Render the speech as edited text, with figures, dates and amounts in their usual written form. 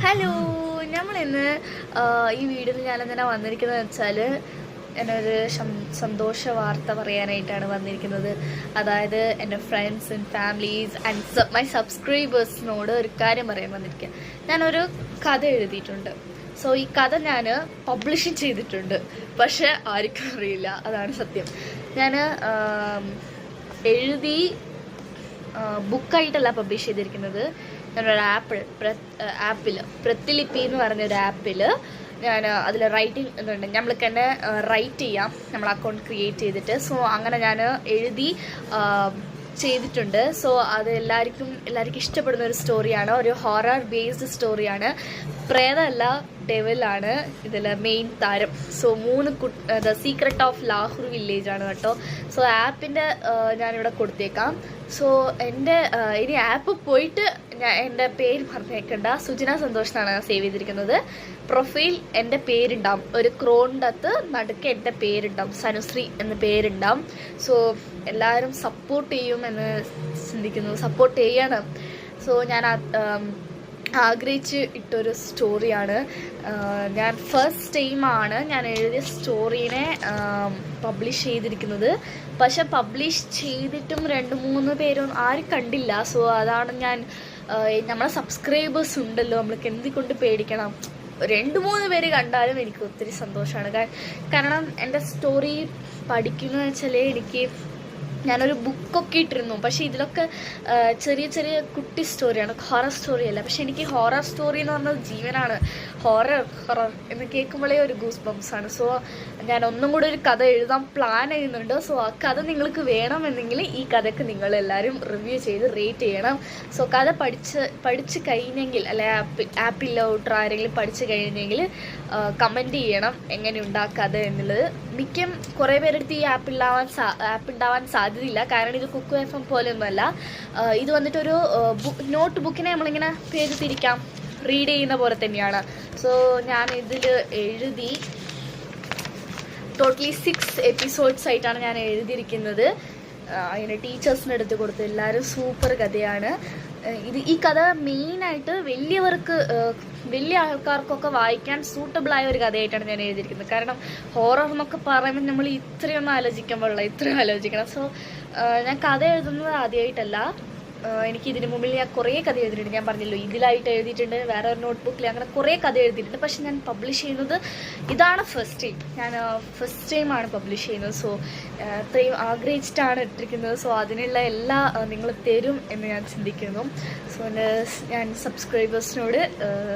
Hello, നമ്മളിന്ന് ഈ വീഡിയോയിൽ ഞാനെന്തിനാ വന്നിരിക്കുന്നത് വെച്ചാൽ എന്നൊരു സന്തോഷ വാർത്ത പറയാനായിട്ടാണ് വന്നിരിക്കുന്നത്. അതായത് എൻ്റെ friends and families and my സബ്സ്ക്രൈബേഴ്സിനോട് ഒരു കാര്യം പറയാൻ വന്നിരിക്കുക. ഞാനൊരു കഥ എഴുതിയിട്ടുണ്ട്. സോ ഈ കഥ ഞാൻ പബ്ലിഷ് ചെയ്തിട്ടുണ്ട്, പക്ഷെ ആർക്കും അറിയില്ല. അതാണ് സത്യം. ഞാൻ എഴുതി ബുക്കായിട്ടല്ല പബ്ലിഷ് ചെയ്തിരിക്കുന്നത്. ഞാനൊരു ആപ്പിൽ പ്രതിലിപി എന്ന് പറഞ്ഞൊരു ആപ്പിൽ ഞാൻ അതിൽ റൈറ്റിംഗ് എന്നുണ്ട്. നമ്മൾക്ക് തന്നെ റൈറ്റ് ചെയ്യാം, നമ്മൾ അക്കൗണ്ട് ക്രിയേറ്റ് ചെയ്തിട്ട്. സോ അങ്ങനെ ഞാൻ എഴുതി ചെയ്തിട്ടുണ്ട്. സോ അത് എല്ലാവർക്കും ഇഷ്ടപ്പെടുന്ന ഒരു സ്റ്റോറിയാണ്. ഒരു ഹൊറർ ബേസ്ഡ് സ്റ്റോറിയാണ്. പ്രേതമല്ല, ഡെവിലാണ് ഇതിൽ മെയിൻ താരം. So 3 the secret of Lahore village ആണ് കേട്ടോ. സോ ആപ്പിൻ്റെ ഞാനിവിടെ കൊടുത്തേക്കാം. സോ എൻ്റെ ഇനി ആപ്പ് പോയിട്ട് എൻ്റെ പേര് പറഞ്ഞേക്കണ്ട, സുജന സന്തോഷ് എന്നാണ് ഞാൻ സേവ് ചെയ്തിരിക്കുന്നത്. പ്രൊഫൈൽ എൻ്റെ പേരുണ്ടാവും, ഒരു ക്രോണിൻ്റെ നടുക്ക് എൻ്റെ പേരുണ്ടാവും, സനുശ്രീ എന്ന പേരുണ്ടാവും. സോ എല്ലാവരും സപ്പോർട്ട് ചെയ്യുമെന്ന് ചിന്തിക്കുന്നു, സപ്പോർട്ട് ചെയ്യണം. സോ ഞാൻ ആഗ്രഹിച്ച് ഇട്ടൊരു സ്റ്റോറിയാണ്. ഞാൻ ഫസ്റ്റ് ടൈമാണ് ഞാൻ എഴുതിയ സ്റ്റോറീനെ പബ്ലിഷ് ചെയ്തിരിക്കുന്നത്. പക്ഷെ പബ്ലിഷ് ചെയ്തിട്ടും 2-3 പേരും ആരും കണ്ടില്ല. സോ അതാണ് ഞാൻ നമ്മളെ സബ്സ്ക്രൈബേഴ്സ് ഉണ്ടല്ലോ, നമ്മൾക്ക് എന്തിക്കൊണ്ട് പേടിക്കണം. 2-3 പേര് കണ്ടാലും എനിക്ക് ഒത്തിരി സന്തോഷമാണ്. കാരണം എൻ്റെ സ്റ്റോറി പഠിക്കുന്നത് വെച്ചാൽ ഞാനൊരു ബുക്കൊക്കെ ഇട്ടിരുന്നു. പക്ഷേ ഇതിലൊക്കെ ചെറിയ ചെറിയ കുട്ടി സ്റ്റോറിയാണ്, ഹൊറർ സ്റ്റോറി അല്ല. പക്ഷെ എനിക്ക് ഹൊറർ സ്റ്റോറി എന്ന് പറഞ്ഞത് ജീവനാണ്. ഹൊറർ എന്ന് കേൾക്കുമ്പോഴേ ഒരു ഗൂസ് ബംസ് ആണ്. സോ ഞാൻ ഒന്നും കൂടെ ഒരു കഥ എഴുതാൻ പ്ലാൻ ചെയ്യുന്നുണ്ട്. സോ ആ കഥ നിങ്ങൾക്ക് വേണമെന്നെങ്കിൽ ഈ കഥയ്ക്ക് നിങ്ങളെല്ലാവരും റിവ്യൂ ചെയ്ത് റേറ്റ് ചെയ്യണം. സോ കഥ പഠിച്ച് കഴിഞ്ഞെങ്കിൽ, അല്ലെ ആപ്പിലോട്ട് ആരെങ്കിലും പഠിച്ചു കഴിഞ്ഞെങ്കിൽ കമൻറ്റ് ചെയ്യണം എങ്ങനെ ഉണ്ടാക്കാത എന്നുള്ളത്. കുറേ പേരെടുത്ത് ഈ ആപ്പ് ഉണ്ടാവാൻ സാധ്യതയില്ല. കാരണം ഇത് കുക്കു FM പോലെയൊന്നുമല്ല. ഇത് വന്നിട്ടൊരു നോട്ട് ബുക്കിനെ നമ്മളിങ്ങനെ പേര് തിരിക്കാം, റീഡ് ചെയ്യുന്ന പോലെ തന്നെയാണ്. സോ ഞാൻ ഇതിൽ എഴുതി ടോട്ടലി 6 എപ്പിസോഡ്സ് ആയിട്ടാണ് ഞാൻ എഴുതിയിരിക്കുന്നത്. അതിന് ടീച്ചേഴ്സിന് എടുത്ത് കൊടുത്തു. എല്ലാവരും സൂപ്പർ കഥയാണ്. ഈ കഥ മെയിനായിട്ട് വലിയ ആൾക്കാർക്കൊക്കെ വായിക്കാൻ സൂട്ടബിളായ ഒരു കഥയായിട്ടാണ് ഞാൻ എഴുതിയിരിക്കുന്നത്. കാരണം ഹൊറർ എന്നൊക്കെ പറയുമ്പോൾ നമ്മൾ ഇത്രയൊന്നും ആലോചിക്കാൻ പാടില്ല, ഇത്രയും ആലോചിക്കണം. സോ ഞാൻ കഥ എഴുതുന്നത് ആദ്യമായിട്ടല്ല. എനിക്ക് ഇതിന് മുമ്പിൽ ഞാൻ കുറേ കഥ എഴുതിയിട്ടുണ്ട്. ഞാൻ പറഞ്ഞല്ലോ, ഇതിലായിട്ട് എഴുതിയിട്ടുണ്ട്, വേറെ ഒരു നോട്ട്ബുക്കിൽ, അങ്ങനെ കുറേ കഥ എഴുതിയിട്ടുണ്ട്. പക്ഷെ ഞാൻ പബ്ലിഷ് ചെയ്യുന്നത് ഇതാണ് ഫസ്റ്റ് ടൈം. ഞാൻ ഫസ്റ്റ് ടൈമാണ് പബ്ലിഷ് ചെയ്യുന്നത്. സോ അത്രയും ആഗ്രഹിച്ചിട്ടാണ് ഇട്ടിരിക്കുന്നത്. സോ അതിനുള്ള എല്ലാ നിങ്ങൾ തരും എന്ന് ഞാൻ ചിന്തിക്കുന്നു. സോ ഞാൻ സബ്സ്ക്രൈബേഴ്സിനോട്